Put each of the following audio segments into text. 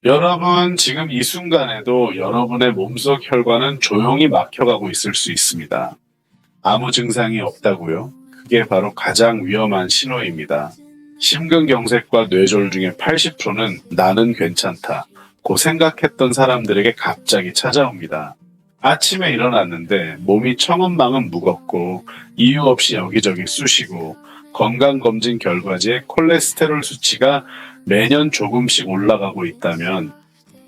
여러분, 지금 이 순간에도 여러분의 몸속 혈관은 조용히 막혀가고 있을 수 있습니다. 아무 증상이 없다고요? 그게 바로 가장 위험한 신호입니다. 심근경색과 뇌졸 중에 80%는 나는 괜찮다 고 생각했던 사람들에게 갑자기 찾아옵니다. 아침에 일어났는데 몸이 천원만은 무겁고 이유 없이 여기저기 쑤시고 건강검진 결과지에 콜레스테롤 수치가 매년 조금씩 올라가고 있다면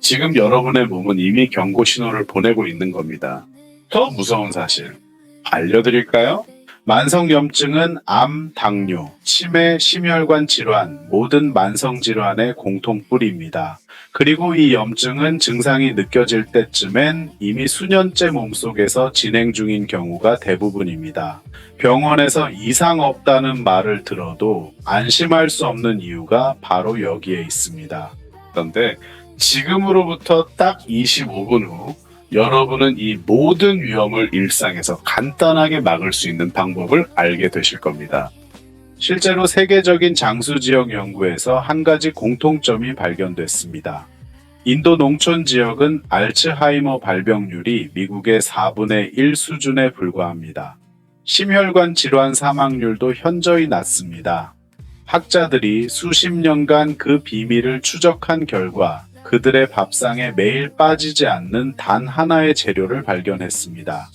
지금 여러분의 몸은 이미 경고 신호를 보내고 있는 겁니다. 더 무서운 사실 알려드릴까요? 만성염증은 암, 당뇨, 치매, 심혈관 질환, 모든 만성질환의 공통뿌리입니다. 그리고 이 염증은 증상이 느껴질 때쯤엔 이미 수년째 몸속에서 진행 중인 경우가 대부분입니다. 병원에서 이상 없다는 말을 들어도 안심할 수 없는 이유가 바로 여기에 있습니다. 그런데 지금으로부터 딱 25분 후 여러분은 이 모든 위험을 일상에서 간단하게 막을 수 있는 방법을 알게 되실 겁니다. 실제로 세계적인 장수 지역 연구에서 한 가지 공통점이 발견됐습니다. 인도 농촌 지역은 알츠하이머 발병률이 미국의 4분의 1 수준에 불과합니다. 심혈관 질환 사망률도 현저히 낮습니다. 학자들이 수십 년간 그 비밀을 추적한 결과 그들의 밥상에 매일 빠지지 않는 단 하나의 재료를 발견했습니다.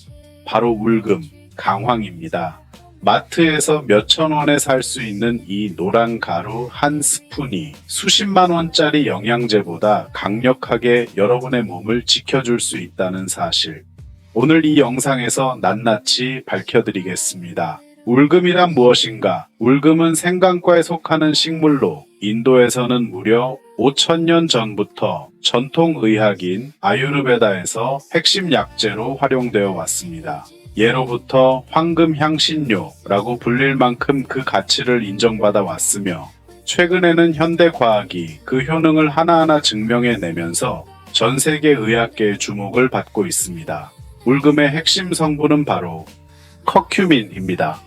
바로 울금, 강황입니다. 마트에서 몇천 원에 살 수 있는 이 노란 가루 한 스푼이 수십만 원짜리 영양제보다 강력하게 여러분의 몸을 지켜줄 수 있다는 사실. 오늘 이 영상에서 낱낱이 밝혀드리겠습니다. 울금이란 무엇인가? 울금은 생강과에 속하는 식물로 인도에서는 무려 5,000년 전부터 전통의학인 아유르베다에서 핵심 약재로 활용되어 왔습니다. 예로부터 황금향신료라고 불릴 만큼 그 가치를 인정받아 왔으며 최근에는 현대과학이 그 효능을 하나하나 증명해내면서 전 세계 의학계의 주목을 받고 있습니다. 울금의 핵심 성분은 바로 커큐민입니다.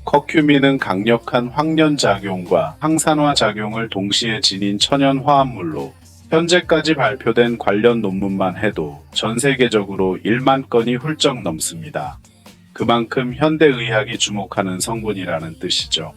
커큐민은 강력한 황련작용과 항산화작용을 동시에 지닌 천연 화합물로 현재까지 발표된 관련 논문만 해도 전 세계적으로 1만 건이 훌쩍 넘습니다. 그만큼 현대의학이 주목하는 성분이라는 뜻이죠.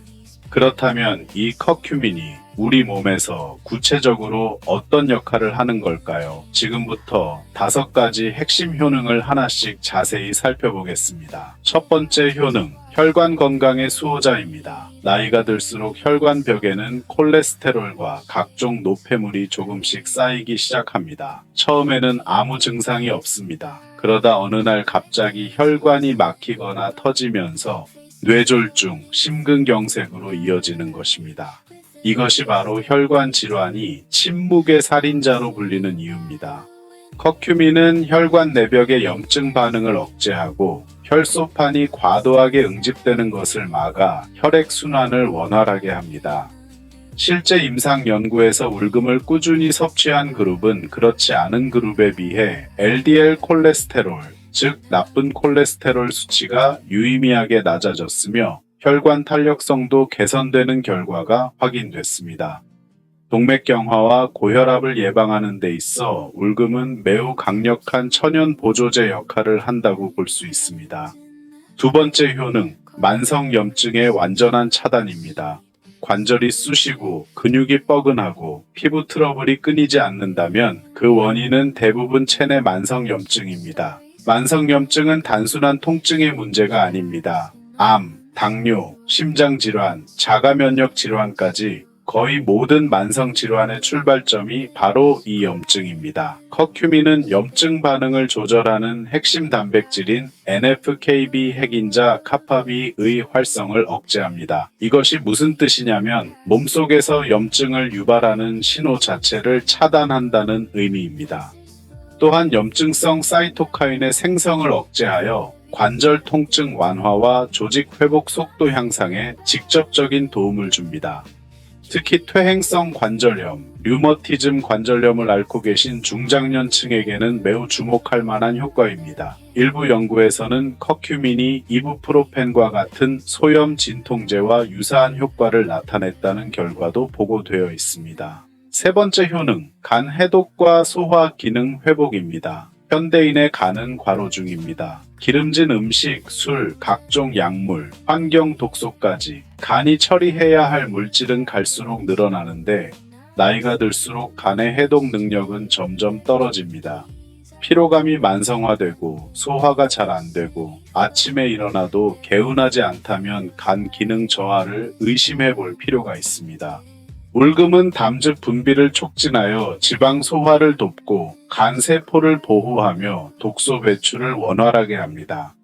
그렇다면 이 커큐민이 우리 몸에서 구체적으로 어떤 역할을 하는 걸까요? 지금부터 5가지 핵심 효능을 하나씩 자세히 살펴보겠습니다. 첫 번째 효능, 혈관 건강의 수호자입니다. 나이가 들수록 혈관벽에는 콜레스테롤과 각종 노폐물이 조금씩 쌓이기 시작합니다. 처음에는 아무 증상이 없습니다. 그러다 어느 날 갑자기 혈관이 막히거나 터지면서 뇌졸중, 심근경색으로 이어지는 것입니다. 이것이 바로 혈관 질환이 침묵의 살인자로 불리는 이유입니다. 커큐민은 혈관 내벽의 염증 반응을 억제하고 혈소판이 과도하게 응집되는 것을 막아 혈액순환을 원활하게 합니다. 실제 임상 연구에서 울금을 꾸준히 섭취한 그룹은 그렇지 않은 그룹에 비해 LDL 콜레스테롤, 즉 나쁜 콜레스테롤 수치가 유의미하게 낮아졌으며 혈관 탄력성도 개선되는 결과가 확인됐습니다. 동맥경화와 고혈압을 예방하는 데 있어 울금은 매우 강력한 천연 보조제 역할을 한다고 볼 수 있습니다. 두 번째 효능, 만성염증의 완전한 차단입니다. 관절이 쑤시고 근육이 뻐근하고 피부 트러블이 끊이지 않는다면 그 원인은 대부분 체내 만성염증입니다. 만성염증은 단순한 통증의 문제가 아닙니다. 암, 당뇨, 심장질환, 자가면역 질환까지 거의 모든 만성질환의 출발점이 바로 이 염증입니다. 커큐민은 염증 반응을 조절하는 핵심 단백질인 NFKB 핵인자 카파비의 활성을 억제합니다. 이것이 무슨 뜻이냐면 몸속에서 염증을 유발하는 신호 자체를 차단한다는 의미입니다. 또한 염증성 사이토카인의 생성을 억제하여 관절 통증 완화와 조직 회복 속도 향상에 직접적인 도움을 줍니다. 특히 퇴행성 관절염, 류머티즘 관절염을 앓고 계신 중장년층에게는 매우 주목할 만한 효과입니다. 일부 연구에서는 커큐민이 이부프로펜과 같은 소염 진통제와 유사한 효과를 나타냈다는 결과도 보고되어 있습니다. 세 번째 효능, 간 해독과 소화 기능 회복입니다. 현대인의 간은 과로 중입니다. 기름진 음식, 술, 각종 약물, 환경 독소까지 간이 처리해야 할 물질은 갈수록 늘어나는데 나이가 들수록 간의 해독 능력은 점점 떨어집니다. 피로감이 만성화되고 소화가 잘 안 되고 아침에 일어나도 개운하지 않다면 간 기능 저하를 의심해 볼 필요가 있습니다. 울금은 담즙 분비를 촉진하여 지방 소화를 돕고 간 세포를 보호하며 독소 배출을 원활하게 합니다.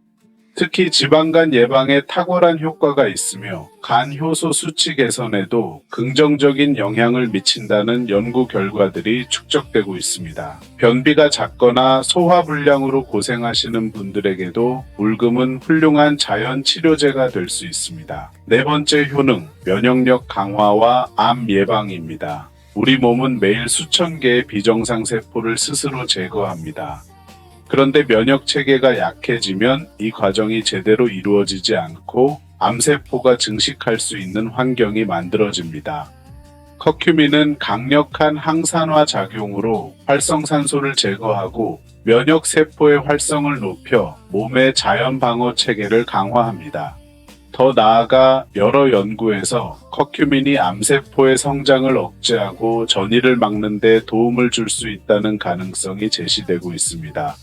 특히 지방간 예방에 탁월한 효과가 있으며 간 효소 수치 개선에도 긍정적인 영향을 미친다는 연구 결과들이 축적되고 있습니다. 변비가 잦거나 소화불량으로 고생하시는 분들에게도 울금은 훌륭한 자연 치료제가 될 수 있습니다. 네 번째 효능, 면역력 강화와 암 예방입니다. 우리 몸은 매일 수천 개의 비정상 세포를 스스로 제거합니다. 그런데 면역 체계가 약해지면 이 과정이 제대로 이루어지지 않고 암세포가 증식할 수 있는 환경이 만들어집니다. 커큐민은 강력한 항산화 작용으로 활성산소를 제거하고 면역 세포의 활성을 높여 몸의 자연 방어 체계를 강화합니다. 더 나아가 여러 연구에서 커큐민이 암세포의 성장을 억제하고 전이를 막는 데 도움을 줄 수 있다는 가능성이 제시되고 있습니다.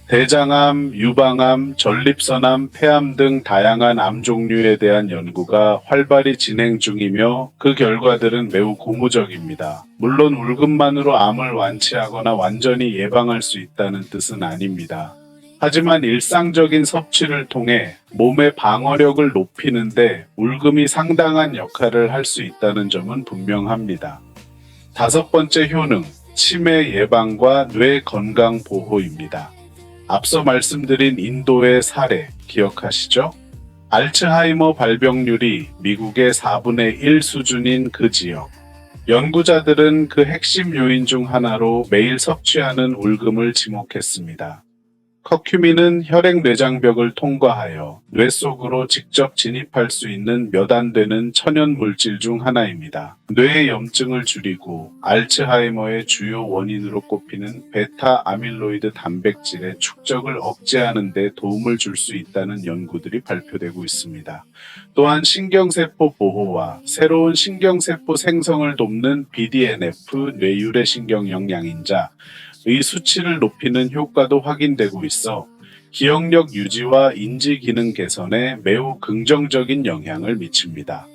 대장암, 유방암, 전립선암, 폐암 등 다양한 암 종류에 대한 연구가 활발히 진행 중이며 그 결과들은 매우 고무적입니다. 물론 울금만으로 암을 완치하거나 완전히 예방할 수 있다는 뜻은 아닙니다. 하지만 일상적인 섭취를 통해 몸의 방어력을 높이는데 울금이 상당한 역할을 할 수 있다는 점은 분명합니다. 다섯 번째 효능, 치매 예방과 뇌 건강 보호입니다. 앞서 말씀드린 인도의 사례 기억하시죠? 알츠하이머 발병률이 미국의 4분의 1 수준인 그 지역. 연구자들은 그 핵심 요인 중 하나로 매일 섭취하는 울금을 지목했습니다. 커큐민은 혈액내장벽을 통과하여 뇌 속으로 직접 진입할 수 있는 몇 안 되는 천연 물질 중 하나입니다. 뇌의 염증을 줄이고 알츠하이머의 주요 원인으로 꼽히는 베타 아밀로이드 단백질의 축적을 억제하는 데 도움을 줄 수 있다는 연구들이 발표되고 있습니다. 또한 신경세포 보호와 새로운 신경세포 생성을 돕는 BDNF 뇌유래 신경 영양인자 의 수치를 높이는 효과도 확인되고 있어 기억력 유지와 인지 기능 개선에 매우 긍정적인 영향을 미칩니다.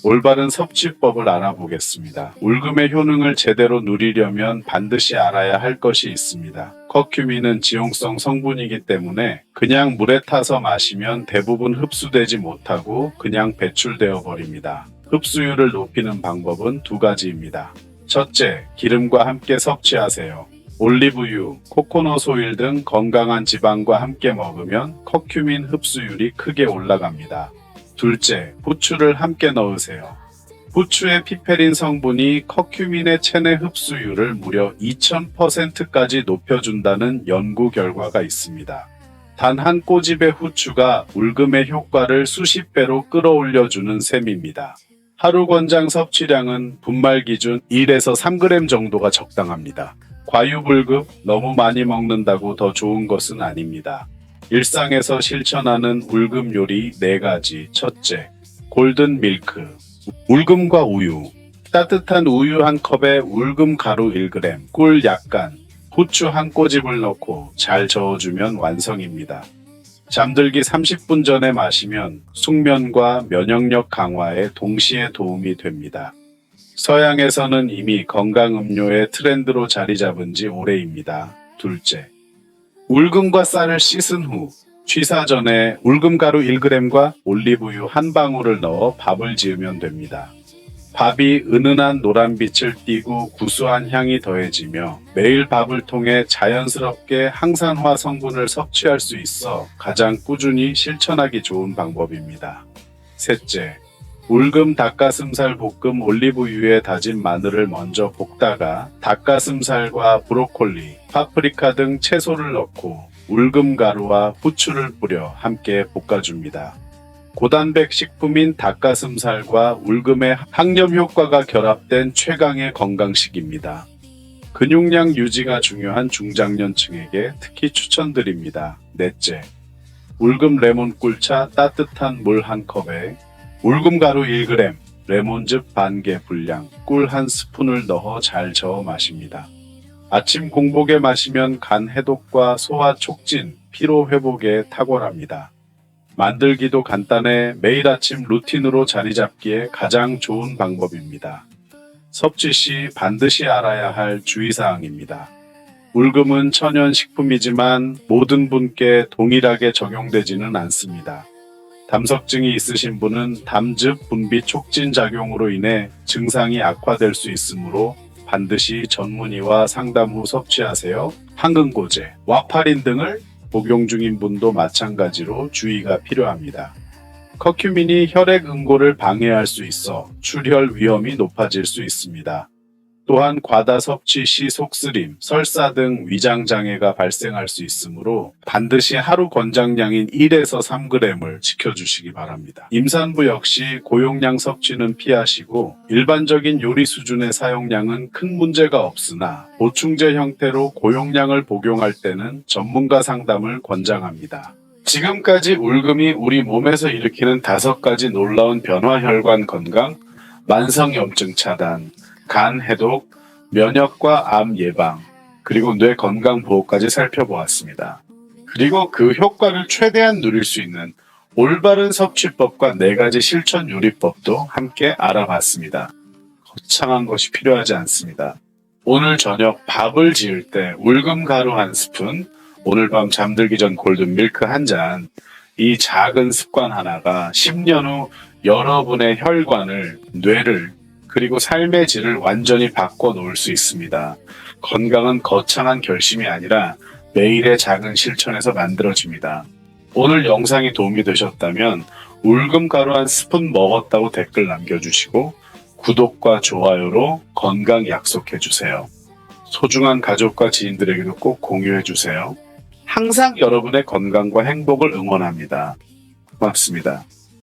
올바른 섭취법을 알아보겠습니다. 울금의 효능을 제대로 누리려면 반드시 알아야 할 것이 있습니다. 커큐민은 지용성 성분이기 때문에 그냥 물에 타서 마시면 대부분 흡수되지 못하고 그냥 배출되어 버립니다. 흡수율을 높이는 방법은 두 가지입니다. 첫째, 기름과 함께 섭취하세요. 올리브유, 코코넛 오일 등 건강한 지방과 함께 먹으면 커큐민 흡수율이 크게 올라갑니다. 둘째, 후추를 함께 넣으세요. 후추의 피페린 성분이 커큐민의 체내 흡수율을 무려 2000%까지 높여준다는 연구 결과가 있습니다. 단 한 꼬집의 후추가 울금의 효과를 수십 배로 끌어올려주는 셈입니다. 하루 권장 섭취량은 분말 기준 1에서 3g 정도가 적당합니다. 과유불급, 너무 많이 먹는다고 더 좋은 것은 아닙니다. 일상에서 실천하는 울금 요리 4가지. 첫째, 골든 밀크. 울금과 우유. 따뜻한 우유 한 컵에 울금 가루 1g, 꿀 약간, 후추 한 꼬집을 넣고 잘 저어주면 완성입니다. 잠들기 30분 전에 마시면 숙면과 면역력 강화에 동시에 도움이 됩니다. 서양에서는 이미 건강음료의 트렌드로 자리 잡은 지 오래입니다. 둘째, 울금과 쌀을 씻은 후 취사 전에 울금가루 1g과 올리브유 한 방울을 넣어 밥을 지으면 됩니다. 밥이 은은한 노란빛을 띠고 구수한 향이 더해지며 매일 밥을 통해 자연스럽게 항산화 성분을 섭취할 수 있어 가장 꾸준히 실천하기 좋은 방법입니다. 셋째, 울금 닭가슴살 볶음 올리브유에 다진 마늘을 먼저 볶다가 닭가슴살과 브로콜리, 파프리카 등 채소를 넣고 울금 가루와 후추를 뿌려 함께 볶아줍니다. 고단백 식품인 닭가슴살과 울금의 항염 효과가 결합된 최강의 건강식입니다. 근육량 유지가 중요한 중장년층에게 특히 추천드립니다. 넷째, 울금 레몬 꿀차 따뜻한 물 1컵에 울금 가루 1g, 레몬즙 반개 분량, 꿀 1스푼을 넣어 잘 저어 마십니다. 아침 공복에 마시면 간 해독과 소화 촉진, 피로 회복에 탁월합니다. 만들기도 간단해 매일 아침 루틴으로 자리 잡기에 가장 좋은 방법입니다. 섭취 시 반드시 알아야 할 주의사항입니다. 울금은 천연식품이지만 모든 분께 동일하게 적용되지는 않습니다. 담석증이 있으신 분은 담즙 분비 촉진 작용으로 인해 증상이 악화될 수 있으므로 반드시 전문의와 상담 후 섭취하세요. 항근고제, 와파린 등을 복용 중인 분도 마찬가지로 주의가 필요합니다. 커큐민이 혈액 응고를 방해할 수 있어 출혈 위험이 높아질 수 있습니다. 또한 과다 섭취 시 속쓰림, 설사 등 위장 장애가 발생할 수 있으므로 반드시 하루 권장량인 1에서 3g을 지켜주시기 바랍니다. 임산부 역시 고용량 섭취는 피하시고 일반적인 요리 수준의 사용량은 큰 문제가 없으나 보충제 형태로 고용량을 복용할 때는 전문가 상담을 권장합니다. 지금까지 울금이 우리 몸에서 일으키는 5가지 놀라운 변화 혈관 건강, 만성염증 차단, 간 해독, 면역과 암 예방, 그리고 뇌 건강 보호까지 살펴보았습니다. 그리고 그 효과를 최대한 누릴 수 있는 올바른 섭취법과 4가지 실천 요리법도 함께 알아봤습니다. 거창한 것이 필요하지 않습니다. 오늘 저녁 밥을 지을 때 울금 가루 1스푼, 오늘 밤 잠들기 전 골든 밀크 1잔, 이 작은 습관 하나가 10년 후 여러분의 혈관을, 뇌를, 그리고 삶의 질을 완전히 바꿔놓을 수 있습니다. 건강은 거창한 결심이 아니라 매일의 작은 실천에서 만들어집니다. 오늘 영상이 도움이 되셨다면 울금 가루 1스푼 먹었다고 댓글 남겨주시고 구독과 좋아요로 건강 약속해주세요. 소중한 가족과 지인들에게도 꼭 공유해주세요. 항상 여러분의 건강과 행복을 응원합니다. 고맙습니다.